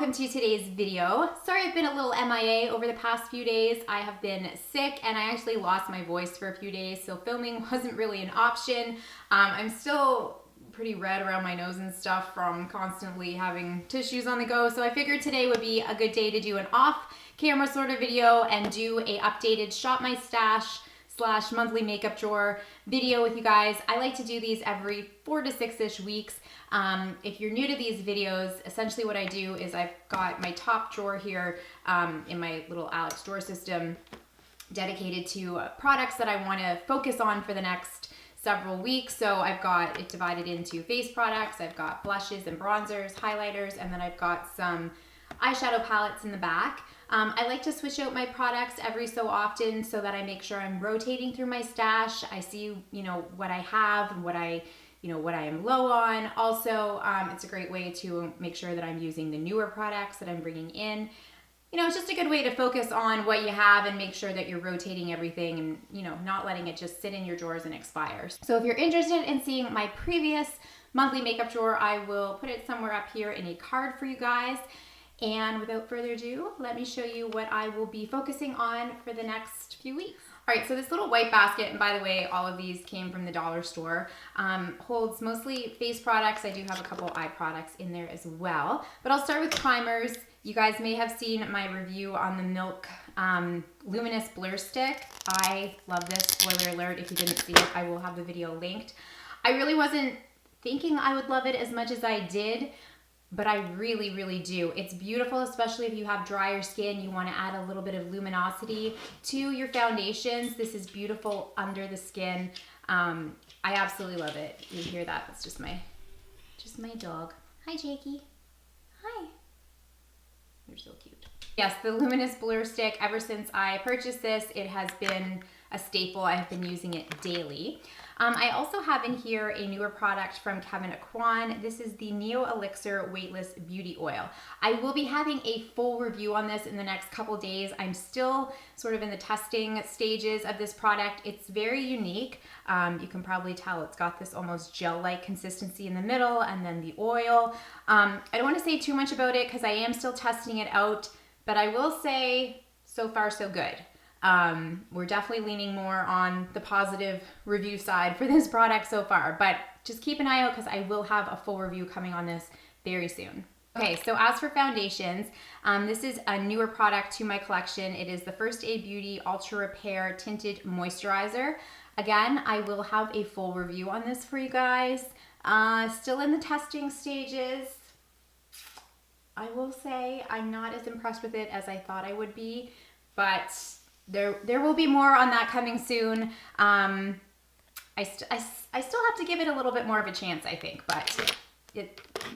welcome to today's video. Sorry I've been a little MIA over the past few days. I have been sick and I actually lost my voice for a few days, so filming wasn't really an option. I'm still pretty red around my nose and stuff from constantly having tissues on the go, so I figured today would be a good day to do an off-camera sort of video and do a updated Shop My Stash / monthly makeup drawer video with you guys. I like to do these every 4 to 6-ish weeks. If you're new to these videos, essentially what I do is I've got my top drawer here in my little Alex drawer system dedicated to products that I want to focus on for the next several weeks. So I've got it divided into face products, I've got blushes and bronzers, highlighters, and then I've got some eyeshadow palettes in the back. I like to switch out my products every so often so that I make sure I'm rotating through my stash. I see, what I have and what I am low on. Also, it's a great way to make sure that I'm using the newer products that I'm bringing in. It's just a good way to focus on what you have and make sure that you're rotating everything and, not letting it just sit in your drawers and expire. So if you're interested in seeing my previous monthly makeup drawer, I will put it somewhere up here in a card for you guys. And without further ado, let me show you what I will be focusing on for the next few weeks. All right, so this little white basket, and by the way, all of these came from the dollar store, holds mostly face products. I do have a couple eye products in there as well, but I'll start with primers. You guys may have seen my review on the Milk Luminous Blur Stick. I love this. Spoiler alert, if you didn't see it, I will have the video linked. I really wasn't thinking I would love it as much as I did, but I really, really do. It's beautiful, especially if you have drier skin, you wanna add a little bit of luminosity to your foundations. This is beautiful under the skin. I absolutely love it. You hear that? That's just my dog. Hi, Jakey. Hi. You're so cute. Yes, the Luminous Blur Stick, ever since I purchased this, it has been a staple. I have been using it daily. I also have in here a newer product from Kevin Aquan. This is the Neo Elixir Weightless Beauty Oil. I will be having a full review on this in the next couple days. I'm still sort of in the testing stages of this product. It's very unique. You can probably tell it's got this almost gel-like consistency in the middle and then the oil. I don't want to say too much about it because I am still testing it out, but I will say so far so good. We're definitely leaning more on the positive review side for this product so far, but just keep an eye out because I will have a full review coming on this very soon. Okay, so as for foundations, this is a newer product to my collection. It is the First Aid Beauty Ultra Repair Tinted Moisturizer. Again, I will have a full review on this for you guys. Still in the testing stages. I will say I'm not as impressed with it as I thought I would be, but there will be more on that coming soon. I still have to give it a little bit more of a chance, I think, but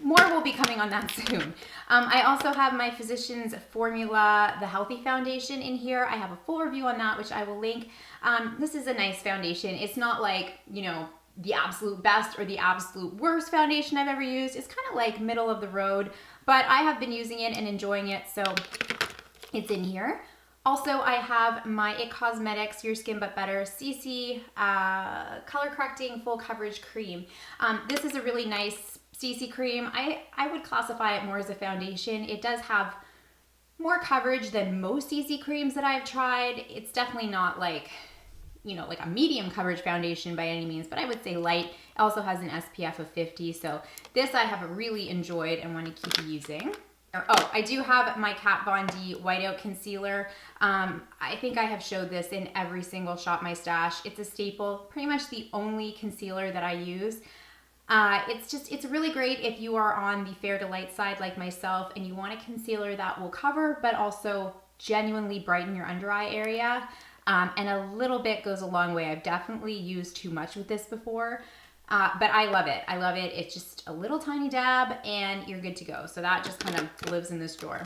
more will be coming on that soon. I also have my Physicians Formula The Healthy Foundation in here. I have a full review on that, which I will link. This is a nice foundation. It's not like, the absolute best or the absolute worst foundation I've ever used. It's kind of like middle of the road, but I have been using it and enjoying it, so it's in here. Also, I have my IT Cosmetics Your Skin But Better CC Color Correcting Full Coverage Cream. This is a really nice CC cream. I would classify it more as a foundation. It does have more coverage than most CC creams that I've tried. It's definitely not like, like a medium coverage foundation by any means, but I would say light. It also has an SPF of 50, so this I have really enjoyed and want to keep using. Oh, I do have my Kat Von D Whiteout Concealer. I think I have showed this in every single Shop My Stash. It's a staple, pretty much the only concealer that I use. It's really great if you are on the fair to light side like myself and you want a concealer that will cover but also genuinely brighten your under eye area. And a little bit goes a long way. I've definitely used too much with this before. But I love it. I love it. It's just a little tiny dab and you're good to go. So that just kind of lives in this drawer.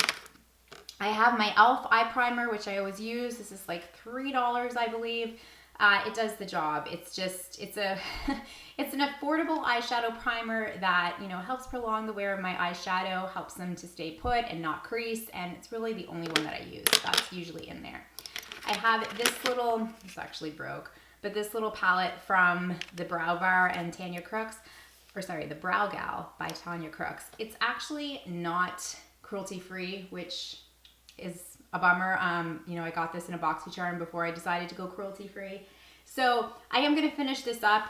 I have my e.l.f. eye primer, which I always use. This is like $3, I believe. It does the job. It's an affordable eyeshadow primer that, helps prolong the wear of my eyeshadow, helps them to stay put and not crease. And it's really the only one that I use. That's usually in there. I have this actually broke. But this little palette from the Brow Bar and Tanya Crooks, the Brow Gal by Tanya Crooks. It's actually not cruelty-free, which is a bummer. You know, I got this in a BoxyCharm before I decided to go cruelty-free. So I am gonna finish this up.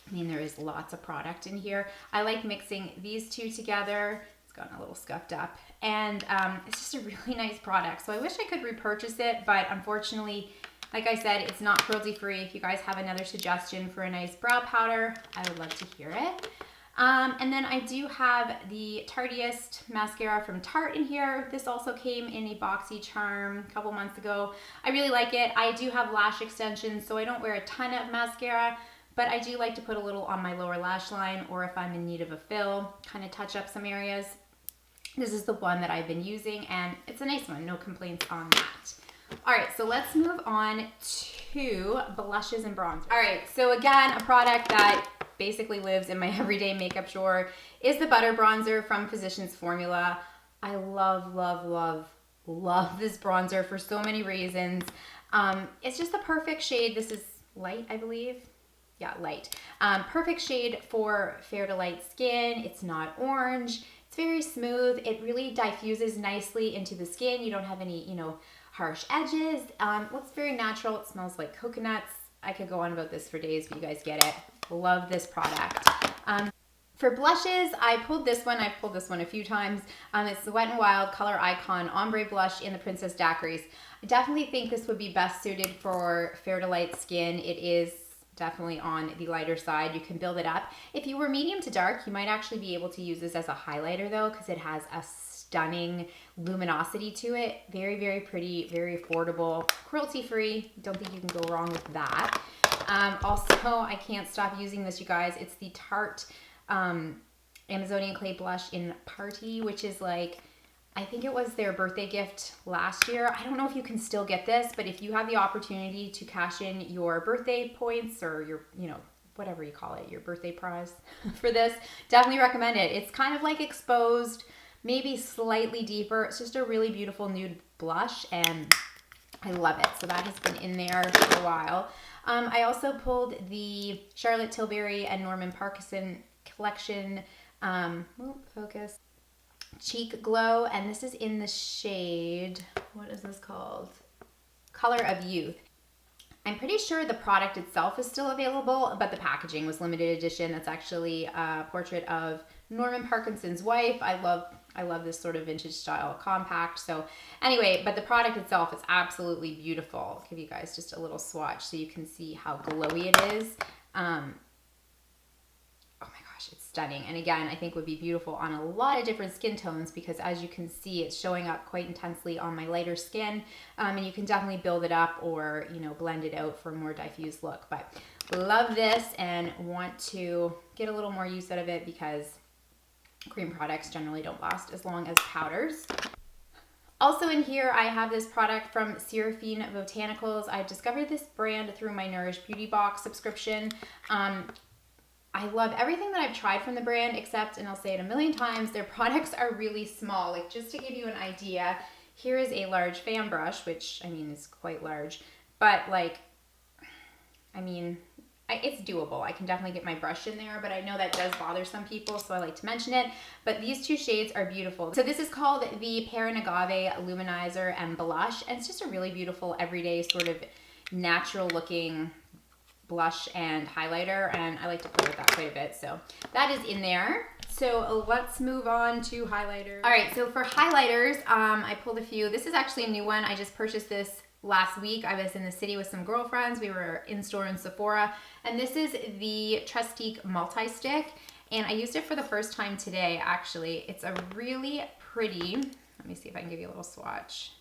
I mean, there is lots of product in here. I like mixing these two together. It's gotten a little scuffed up. And it's just a really nice product. So I wish I could repurchase it, but unfortunately, like I said, it's not cruelty-free. If you guys have another suggestion for a nice brow powder, I would love to hear it. And then I do have the Tardiest mascara from Tarte in here. This also came in a BoxyCharm a couple months ago. I really like it. I do have lash extensions, so I don't wear a ton of mascara, but I do like to put a little on my lower lash line, or if I'm in need of a fill, kind of touch up some areas. This is the one that I've been using, and it's a nice one. No complaints on that. All right, so let's move on to blushes and bronzers. All right, so again, a product that basically lives in my everyday makeup drawer is the Butter Bronzer from Physicians Formula. I love, love, love, love this bronzer for so many reasons. It's just the perfect shade. This is light, I believe. Yeah, light. Perfect shade for fair to light skin. It's not orange. It's very smooth. It really diffuses nicely into the skin. You don't have any, you know, harsh edges. Looks very natural. It smells like coconuts. I could go on about this for days, but you guys get it. Love this product. For blushes, I pulled this one. I've pulled this one a few times. It's the Wet n Wild Color Icon Ombre Blush in the Princess Daiquiris. I definitely think this would be best suited for fair to light skin. It is definitely on the lighter side. You can build it up. If you were medium to dark, you might actually be able to use this as a highlighter though, because it has a stunning luminosity to it. Very, very pretty, very affordable, cruelty-free. Don't think you can go wrong with that. Also, I can't stop using this, you guys. It's the Tarte Amazonian Clay Blush in Party, which is like, I think it was their birthday gift last year. I don't know if you can still get this, but if you have the opportunity to cash in your birthday points or your, you know, whatever you call it, your birthday prize for this, definitely recommend it. It's kind of like exposed, maybe slightly deeper. It's just a really beautiful nude blush, and I love it. So that has been in there for a while. I also pulled the Charlotte Tilbury and Norman Parkinson collection, focus, Cheek Glow, and this is in the shade, what is this called? Color of Youth. I'm pretty sure the product itself is still available, but the packaging was limited edition. That's actually a portrait of Norman Parkinson's wife. I love this sort of vintage style compact. So anyway, but the product itself is absolutely beautiful. I'll give you guys just a little swatch so you can see how glowy it is. Oh my gosh, it's stunning. And again, I think would be beautiful on a lot of different skin tones, because as you can see, it's showing up quite intensely on my lighter skin. And you can definitely build it up or, you know, blend it out for a more diffused look. But love this and want to get a little more use out of it, because cream products generally don't last as long as powders. Also in here, I have this product from Seraphine Botanicals. I discovered this brand through my Nourish Beauty Box subscription. I love everything that I've tried from the brand, except, and I'll say it a million times, their products are really small. Like, just to give you an idea, here is a large fan brush, which, I mean, is quite large, but like, I mean, it's doable. I can definitely get my brush in there, but I know that does bother some people, so I like to mention it. But these two shades are beautiful. So this is called the Pear and Agave Luminizer and Blush, and it's just a really beautiful, everyday, sort of natural looking blush and highlighter, and I like to play with that quite a bit. So that is in there. So let's move on to highlighters. All right, so for highlighters, I pulled a few. This is actually a new one. I just purchased this last week. I was in the city with some girlfriends. We were in store in Sephora, and this is the Trestique Multi-Stick, and I used it for the first time today, actually. It's a really pretty, let me see if I can give you a little swatch.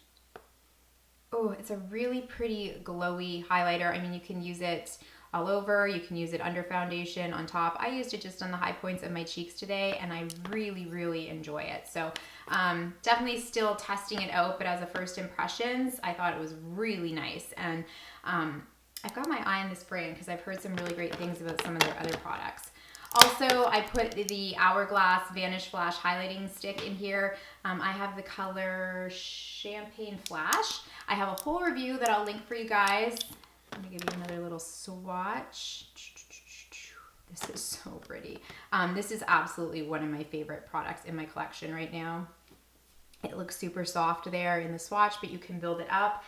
Oh, it's a really pretty glowy highlighter. I mean, you can use it all over. You can use it under foundation, on top. I used it just on the high points of my cheeks today, and I really, really enjoy it. So definitely still testing it out, but as a first impressions, I thought it was really nice. And I've got my eye on this brand because I've heard some really great things about some of their other products. Also, I put the Hourglass Vanish Flash Highlighting Stick in here. I have the color Champagne Flash. I have a whole review that I'll link for you guys. Let me give you another little swatch. This is so pretty. This is absolutely one of my favorite products in my collection right now. It looks super soft there in the swatch, but you can build it up.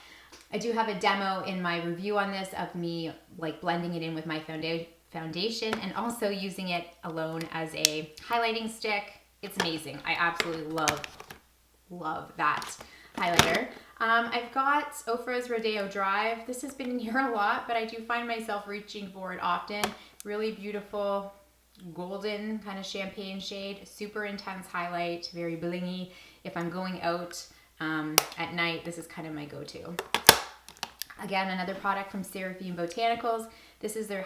I do have a demo in my review on this of me like blending it in with my foundation and also using it alone as a highlighting stick. It's amazing. I absolutely love that highlighter. I've got Ofra's Rodeo Drive. This has been in here a lot, but I do find myself reaching for it often. Really beautiful golden kind of champagne shade, super intense highlight, very blingy. If I'm going out at night, this is kind of my go-to. Again, another product from Seraphine Botanicals. This is their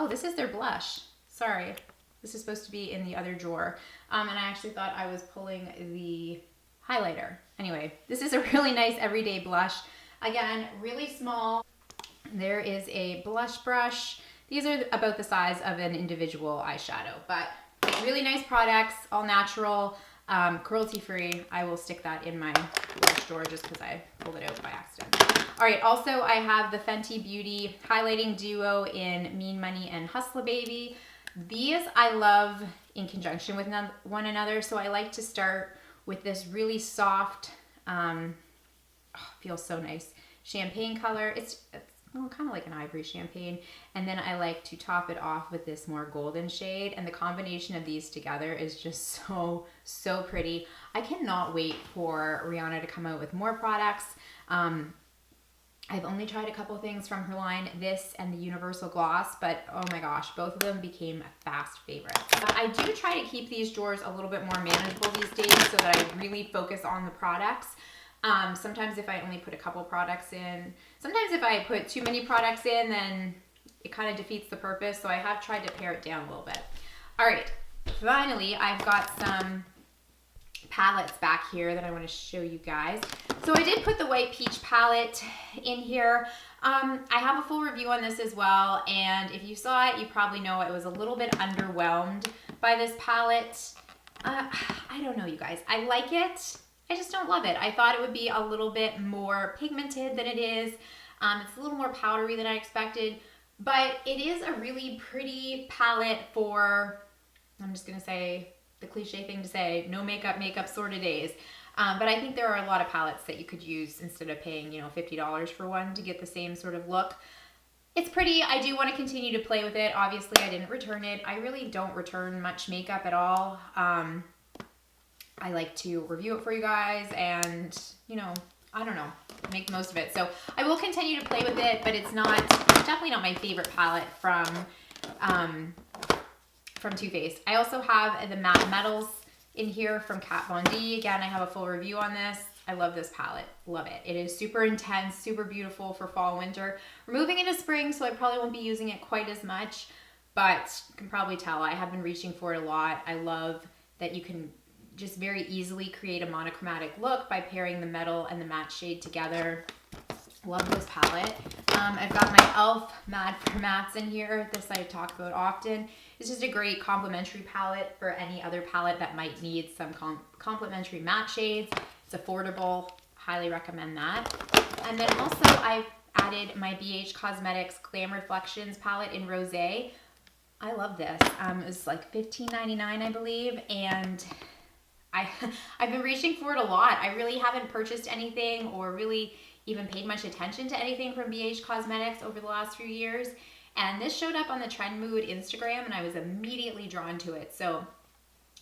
this is their blush. Sorry, this is supposed to be in the other drawer. And I actually thought I was pulling the highlighter. Anyway, this is a really nice everyday blush. Again, really small. There is a blush brush. These are about the size of an individual eyeshadow, but really nice products, all natural, cruelty-free. I will stick that in my blush drawer just because I pulled it out by accident. All right, also I have the Fenty Beauty Highlighting Duo in Mean Money and Hustla Baby. These I love in conjunction with one another, so I like to start with this really soft, feels so nice, champagne color. It's kind of like an ivory champagne. And then I like to top it off with this more golden shade. And the combination of these together is just so pretty. I cannot wait for Rihanna to come out with more products. I've only tried a couple things from her line, this and the Universal Gloss, but oh my gosh, both of them became fast favorites. I do try to keep these drawers a little bit more manageable these days so that I really focus on the products. Sometimes if I only put a couple products in, sometimes if I put too many products in, then it kind of defeats the purpose. So I have tried to pare it down a little bit. All right, finally, I've got some palettes back here that I want to show you guys. So I did put the White Peach palette in here. I have a full review on this as well. And if you saw it, you probably know I was a little bit underwhelmed by this palette. I don't know, you guys. I like it. I just don't love it. I thought it would be a little bit more pigmented than it is. It's a little more powdery than I expected, but it is a really pretty palette for, I'm just gonna say the cliche thing to say, no makeup sort of days. But I think there are a lot of palettes that you could use instead of paying, $50 for one to get the same sort of look. It's pretty. I do want to continue to play with it. Obviously, I didn't return it. I really don't return much makeup at all. I like to review it for you guys and, I don't know, make the most of it. So I will continue to play with it, but it's definitely not my favorite palette from Too Faced. I also have the Matte Metals in here from Kat Von D. Again, I have a full review on this. I love this palette. Love it. It is super intense, super beautiful for fall and winter. We're moving into spring, so I probably won't be using it quite as much, but you can probably tell I have been reaching for it a lot. I love that you can just very easily create a monochromatic look by pairing the metal and the matte shade together. Love this palette. I've got my e.l.f. Mad for Mattes in here. This I talk about often. It's just a great complementary palette for any other palette that might need some complementary matte shades. It's affordable. Highly recommend that. And then also I've added my BH Cosmetics Glam Reflections palette in Rosé. I love this. It was like $15.99, I believe, and I've been reaching for it a lot. I really haven't purchased anything or really even paid much attention to anything from BH Cosmetics over the last few years. And this showed up on the Trend Mood Instagram and I was immediately drawn to it. So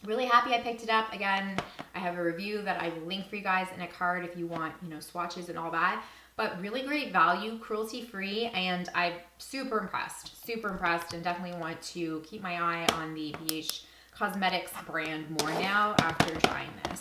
really happy I picked it up. Again, I have a review that I will link for you guys in a card if you want, swatches and all that. But really great value, cruelty-free, and I'm super impressed, and definitely want to keep my eye on the BH Cosmetics brand more now after trying this.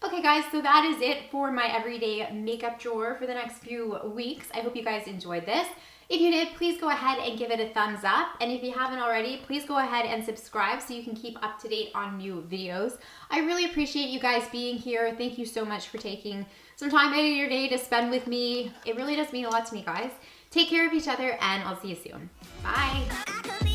Okay guys, so that is it for my everyday makeup drawer for the next few weeks. I hope you guys enjoyed this. If you did, please go ahead and give it a thumbs up. And if you haven't already, please go ahead and subscribe so you can keep up to date on new videos. I really appreciate you guys being here. Thank you so much for taking some time out of your day to spend with me. It really does mean a lot to me, guys. Take care of each other and I'll see you soon. Bye.